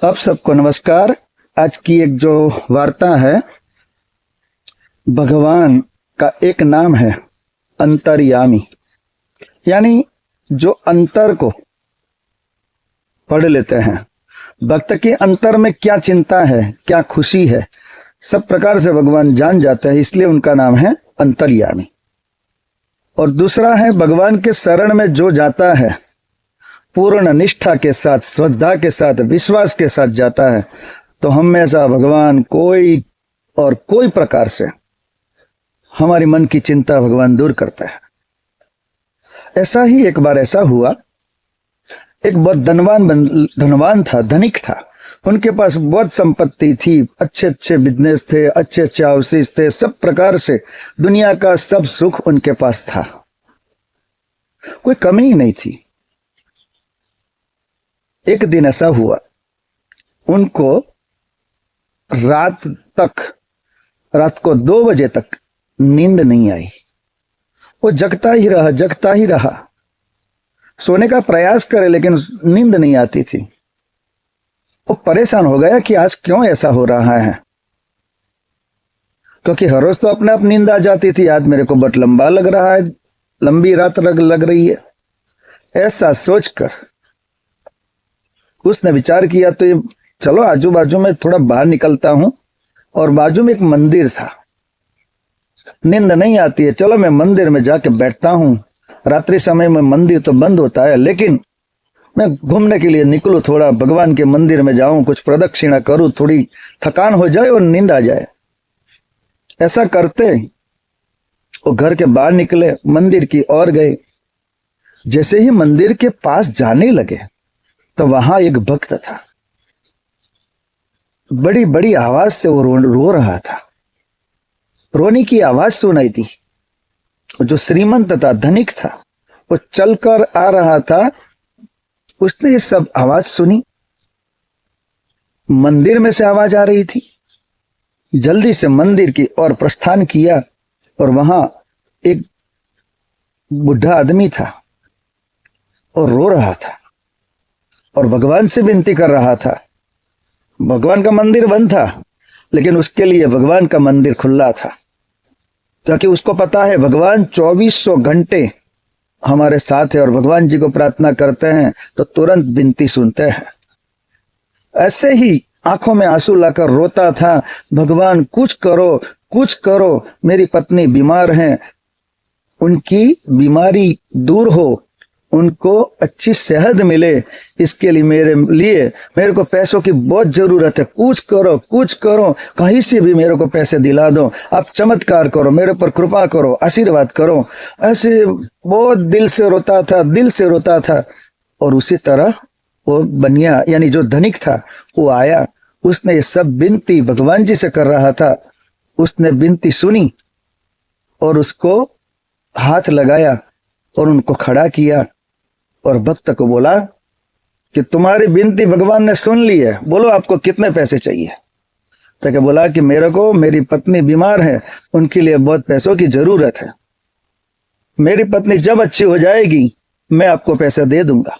आप सबको नमस्कार। आज की एक जो वार्ता है, भगवान का एक नाम है अंतर्यामी, यानी जो अंतर को पढ़ लेते हैं। भक्त के अंतर में क्या चिंता है, क्या खुशी है, सब प्रकार से भगवान जान जाते हैं, इसलिए उनका नाम है अंतर्यामी। और दूसरा है, भगवान के शरण में जो जाता है पूर्ण निष्ठा के साथ, श्रद्धा के साथ, विश्वास के साथ जाता है, तो हमेशा भगवान कोई प्रकार से हमारी मन की चिंता भगवान दूर करता है। ऐसा ही एक बार ऐसा हुआ, एक बहुत धनवान था, धनिक था। उनके पास बहुत संपत्ति थी, अच्छे अच्छे बिजनेस थे, अच्छे अच्छे हाउसेस थे, सब प्रकार से दुनिया का सब सुख उनके पास था, कोई कमी ही नहीं थी। एक दिन ऐसा हुआ, उनको रात को 2 बजे तक नींद नहीं आई। वो जगता ही रहा, सोने का प्रयास करे लेकिन नींद नहीं आती थी। वो परेशान हो गया कि आज क्यों ऐसा हो रहा है, क्योंकि हर रोज तो अपने आप नींद आ जाती थी, आज मेरे को बहुत लंबा लग रहा है, लंबी रात लग रही है। ऐसा सोचकर उसने विचार किया, तो चलो आजू बाजू में थोड़ा बाहर निकलता हूं। और बाजू में एक मंदिर था, नींद नहीं आती है, चलो मैं मंदिर में जाके बैठता हूं। रात्रि समय में मंदिर तो बंद होता है, लेकिन मैं घूमने के लिए निकलूं, थोड़ा भगवान के मंदिर में जाऊं, कुछ प्रदक्षिणा करूं, थोड़ी थकान हो जाए और नींद आ जाए। ऐसा करते वो घर के बाहर निकले, मंदिर की ओर गए। जैसे ही मंदिर के पास जाने लगे तो वहां एक भक्त था, बड़ी बड़ी आवाज से वो रो रहा था, रोने की आवाज सुनाई दी। जो श्रीमंत था, धनिक था, वो चलकर आ रहा था, उसने ये सब आवाज सुनी, मंदिर में से आवाज आ रही थी। जल्दी से मंदिर की ओर प्रस्थान किया और वहां एक बुढ़ा आदमी था और रो रहा था और भगवान से विनती कर रहा था। भगवान का मंदिर बंद था, लेकिन उसके लिए भगवान का मंदिर खुला था, क्योंकि उसको पता है भगवान 2400 घंटे हमारे साथ है और भगवान जी को प्रार्थना करते हैं तो तुरंत विनती सुनते हैं। ऐसे ही आंखों में आंसू लाकर रोता था, भगवान कुछ करो, कुछ करो, मेरी पत्नी बीमार है, उनकी बीमारी दूर हो, उनको अच्छी सेहत मिले, इसके लिए मेरे को पैसों की बहुत जरूरत है, कुछ करो, कुछ करो, कहीं से भी मेरे को पैसे दिला दो, आप चमत्कार करो, मेरे पर कृपा करो, आशीर्वाद करो। ऐसे बहुत दिल से रोता था। और उसी तरह वो बनिया यानी जो धनिक था वो आया, उसने ये सब विनती भगवान जी से कर रहा था। उसने विनती सुनी और उसको हाथ लगाया और उनको खड़ा किया और भक्त को बोला कि तुम्हारी विनती भगवान ने सुन ली है, बोलो आपको कितने पैसे चाहिए। तो क्या बोला कि मेरे को, मेरी पत्नी बीमार है, उनके लिए बहुत पैसों की जरूरत है, मेरी पत्नी जब अच्छी हो जाएगी मैं आपको पैसे दे दूंगा।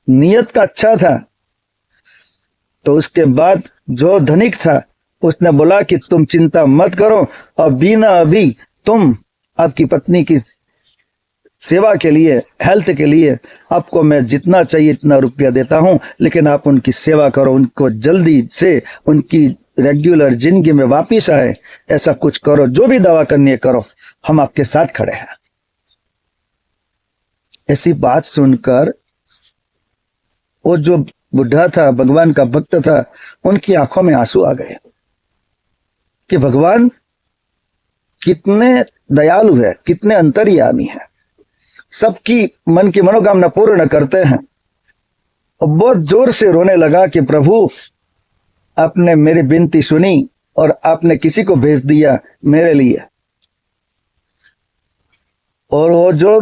नियत का अच्छा था। तो उसके बाद जो धनिक था उसने बोला कि तुम चिंता मत करो, और बिना अभी तुम आपकी पत्नी की सेवा के लिए, हेल्थ के लिए आपको मैं जितना चाहिए इतना रुपया देता हूं, लेकिन आप उनकी सेवा करो, उनको जल्दी से उनकी रेगुलर जिंदगी में वापिस आए, ऐसा कुछ करो, जो भी दवा करनी है करो, हम आपके साथ खड़े हैं। ऐसी बात सुनकर वो जो बुढ़ा था, भगवान का भक्त था, उनकी आंखों में आंसू आ गए कि भगवान कितने दयालु है, कितने अंतर्यामी है, सबकी मन की मनोकामना पूर्ण करते हैं। और बहुत जोर से रोने लगा कि प्रभु, आपने मेरी विनती सुनी और आपने किसी को भेज दिया मेरे लिए। और वो जो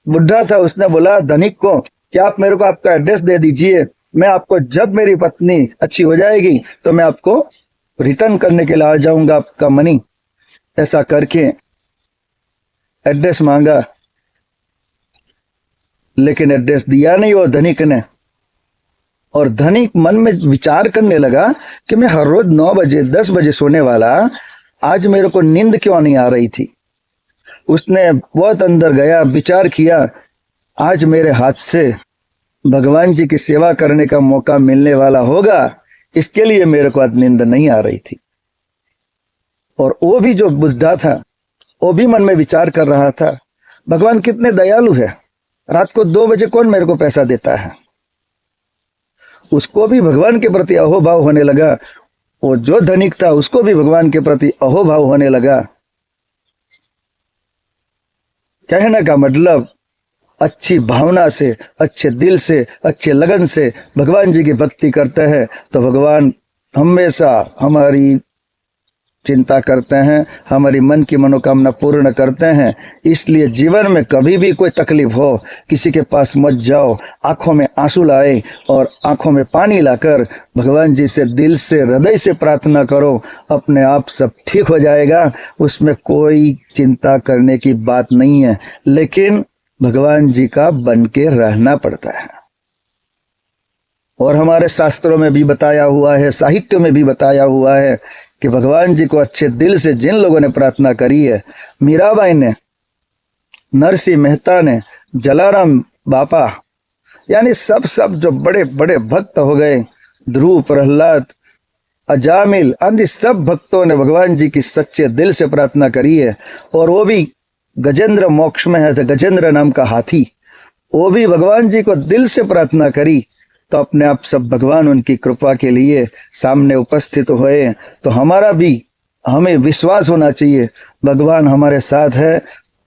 बुढ़ा था उसने बोला धनिक को कि आप मेरे को आपका एड्रेस दे दीजिए, मैं आपको जब मेरी पत्नी अच्छी हो जाएगी तो मैं आपको रिटर्न करने के लिए आ जाऊंगा आपका मनी। ऐसा करके एड्रेस मांगा, लेकिन एड्रेस दिया नहीं वो धनिक ने। और धनिक मन में विचार करने लगा कि मैं हर रोज 9 बजे 10 बजे सोने वाला, आज मेरे को नींद क्यों नहीं आ रही थी। उसने बहुत अंदर गया, विचार किया, आज मेरे हाथ से भगवान जी की सेवा करने का मौका मिलने वाला होगा, इसके लिए मेरे को आज नींद नहीं आ रही थी। और वो भी जो बुढ़ा था वो भी मन में विचार कर रहा था, भगवान कितने दयालु है, रात को 2 बजे कौन मेरे को पैसा देता है। उसको भी भगवान के प्रति अहोभाव होने लगा। वो जो धनिक था उसको भी भगवान के प्रति अहोभाव होने लगा। कहने का मतलब, अच्छी भावना से, अच्छे दिल से, अच्छे लगन से भगवान जी की भक्ति करते हैं तो भगवान हमेशा हमारी चिंता करते हैं, हमारी मन की मनोकामना पूर्ण करते हैं। इसलिए जीवन में कभी भी कोई तकलीफ हो, किसी के पास मत जाओ, आंखों में आंसू लाए और आंखों में पानी लाकर भगवान जी से दिल से, हृदय से प्रार्थना करो, अपने आप सब ठीक हो जाएगा। उसमें कोई चिंता करने की बात नहीं है, लेकिन भगवान जी का बन के रहना पड़ता है। और हमारे शास्त्रों में भी बताया हुआ है, साहित्य में भी बताया हुआ है कि भगवान जी को अच्छे दिल से जिन लोगों ने प्रार्थना करी है, मीराबाई ने, नरसिंह मेहता ने, जलाराम बापा, यानी सब जो बड़े बड़े भक्त हो गए, ध्रुव, प्रहलाद, अजामिल आदि सब भक्तों ने भगवान जी की सच्चे दिल से प्रार्थना करी है। और वो भी गजेंद्र मोक्ष में है, गजेंद्र नाम का हाथी, वो भी भगवान जी को दिल से प्रार्थना करी तो अपने आप सब भगवान उनकी कृपा के लिए सामने उपस्थित हुए। तो हमारा भी, हमें विश्वास होना चाहिए भगवान हमारे साथ है।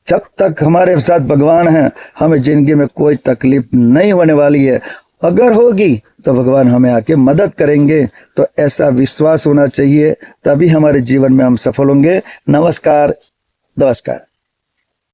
जब तक हमारे साथ भगवान है, हमें जिंदगी में कोई तकलीफ नहीं होने वाली है। अगर होगी तो भगवान हमें आके मदद करेंगे। तो ऐसा विश्वास होना चाहिए, तभी हमारे जीवन में हम सफल होंगे। नमस्कार।